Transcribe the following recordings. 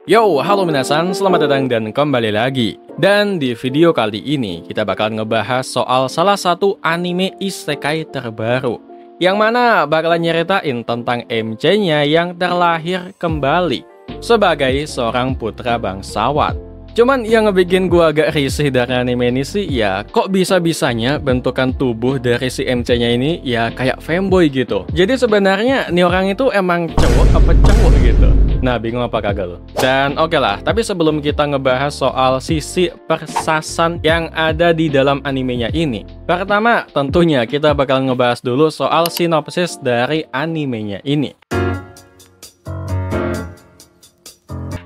Yo, halo minasan, selamat datang dan kembali lagi. Dan di video kali ini kita bakal ngebahas soal salah satu anime isekai terbaru, yang mana bakalan nyeritain tentang MC-nya yang terlahir kembali sebagai seorang putra bangsawan. Cuman yang ngebikin gua agak risih dari anime ini sih, ya kok bisa-bisanya bentukan tubuh dari si MC-nya ini ya kayak fanboy gitu. Jadi sebenarnya nih orang itu emang cowok apa cowok gitu. Nah, bingung apa kagak lo? Dan oke lah, tapi sebelum kita ngebahas soal sisi persasan yang ada di dalam animenya ini, pertama tentunya kita bakal ngebahas dulu soal sinopsis dari animenya ini.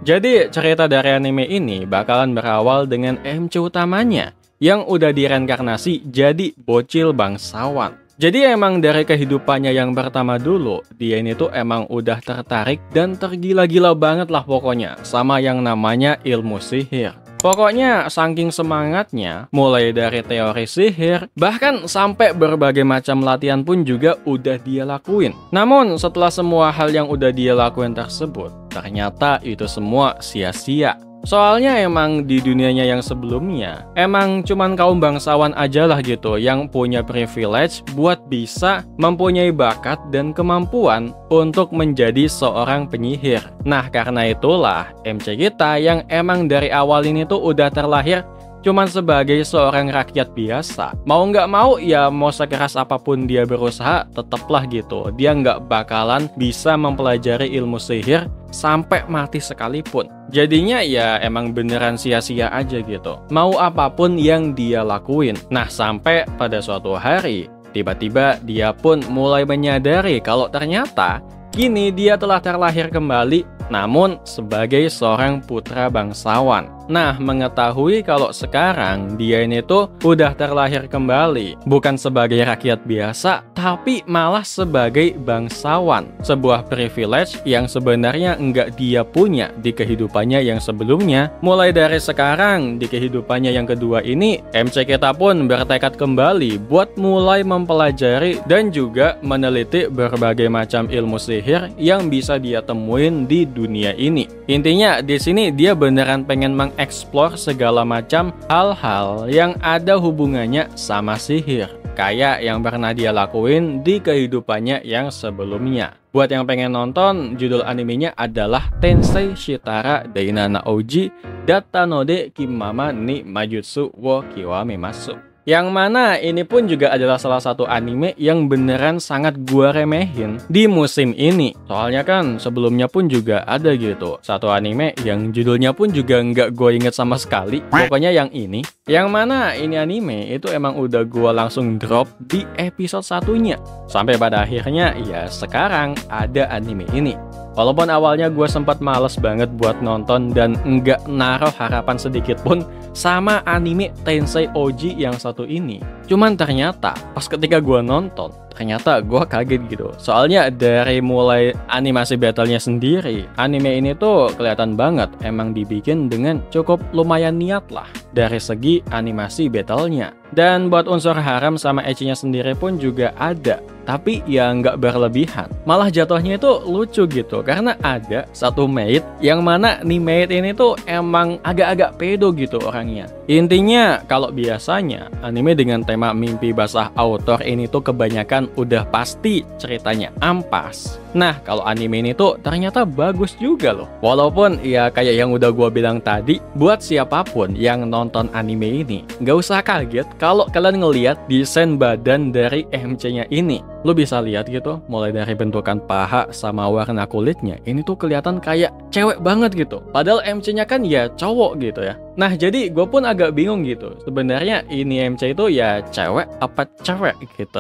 Jadi cerita dari anime ini bakalan berawal dengan MC utamanya yang udah direinkarnasi jadi bocil bangsawan. Jadi emang dari kehidupannya yang pertama dulu, dia ini tuh emang udah tertarik dan tergila-gila banget lah pokoknya sama yang namanya ilmu sihir. Pokoknya saking semangatnya, mulai dari teori sihir, bahkan sampai berbagai macam latihan pun juga udah dia lakuin. Namun setelah semua hal yang udah dia lakuin tersebut, ternyata itu semua sia-sia. Soalnya emang di dunianya yang sebelumnya, emang cuman kaum bangsawan aja lah gitu yang punya privilege buat bisa mempunyai bakat dan kemampuan untuk menjadi seorang penyihir. Nah, karena itulah MC kita yang emang dari awal ini tuh udah terlahir cuman sebagai seorang rakyat biasa. Mau nggak mau ya mau sekeras apapun dia berusaha, tetaplah gitu. Dia nggak bakalan bisa mempelajari ilmu sihir sampai mati sekalipun. Jadinya ya emang beneran sia-sia aja gitu. Mau apapun yang dia lakuin. Nah, sampai pada suatu hari, tiba-tiba dia pun mulai menyadari kalau ternyata kini dia telah terlahir kembali, namun sebagai seorang putra bangsawan. Nah, mengetahui kalau sekarang dia ini tuh udah terlahir kembali, bukan sebagai rakyat biasa, tapi malah sebagai bangsawan. Sebuah privilege yang sebenarnya enggak dia punya di kehidupannya yang sebelumnya. Mulai dari sekarang, di kehidupannya yang kedua ini, MC kita pun bertekad kembali buat mulai mempelajari dan juga meneliti berbagai macam ilmu sihir yang bisa dia temuin di dunia ini. Intinya di sini dia beneran pengen mengeksplor segala macam hal-hal yang ada hubungannya sama sihir, kayak yang pernah dia lakuin di kehidupannya yang sebelumnya. Buat yang pengen nonton, judul animenya adalah Tensei Shitara Daina Naoji Datanode Kimama ni Majutsu wo Kiwamemasu. Yang mana ini pun juga adalah salah satu anime yang beneran sangat gua remehin di musim ini. Soalnya kan sebelumnya pun juga ada gitu satu anime yang judulnya pun juga nggak gua inget sama sekali. Pokoknya yang ini, yang mana ini anime itu emang udah gua langsung drop di episode satunya. Sampai pada akhirnya ya sekarang ada anime ini. Walaupun awalnya gue sempat males banget buat nonton dan nggak naruh harapan sedikit pun sama anime Tensei Oji yang satu ini. Cuman ternyata pas ketika gue nonton, ternyata gue kaget gitu. Soalnya dari mulai animasi battle-nya sendiri, anime ini tuh kelihatan banget emang dibikin dengan cukup lumayan niat lah dari segi animasi battle-nya. Dan buat unsur haram sama ecchi-nya sendiri pun juga ada, tapi ya nggak berlebihan. Malah jatuhnya itu lucu gitu, karena ada satu maid yang mana nih maid ini tuh emang agak-agak pedo gitu orangnya. Intinya kalau biasanya anime dengan tema mimpi basah author ini tuh kebanyakan udah pasti ceritanya ampas. Nah, kalau anime ini tuh ternyata bagus juga loh. Walaupun ya kayak yang udah gua bilang tadi, buat siapapun yang nonton anime ini, nggak usah kaget kalau kalian ngelihat desain badan dari MC-nya ini. Lu bisa lihat gitu, mulai dari bentukan paha sama warna kulitnya, ini tuh kelihatan kayak cewek banget gitu. Padahal MC-nya kan ya cowok gitu ya. Nah, jadi gue pun agak bingung gitu. Sebenarnya ini MC itu ya cewek apa cewek gitu.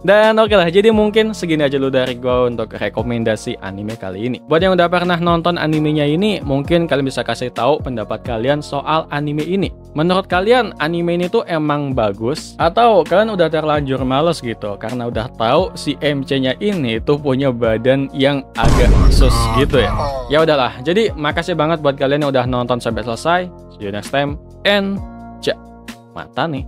Dan oke lah, jadi mungkin segini aja dulu dari gue untuk rekomendasi anime kali ini. Buat yang udah pernah nonton animenya ini, mungkin kalian bisa kasih tahu pendapat kalian soal anime ini. Menurut kalian anime ini tuh emang bagus? Atau kalian udah terlanjur males gitu karena udah tahu si MC-nya ini tuh punya badan yang agak sus gitu ya? Ya udahlah, jadi makasih banget buat kalian yang udah nonton sampai selesai. See you next time and mata nih.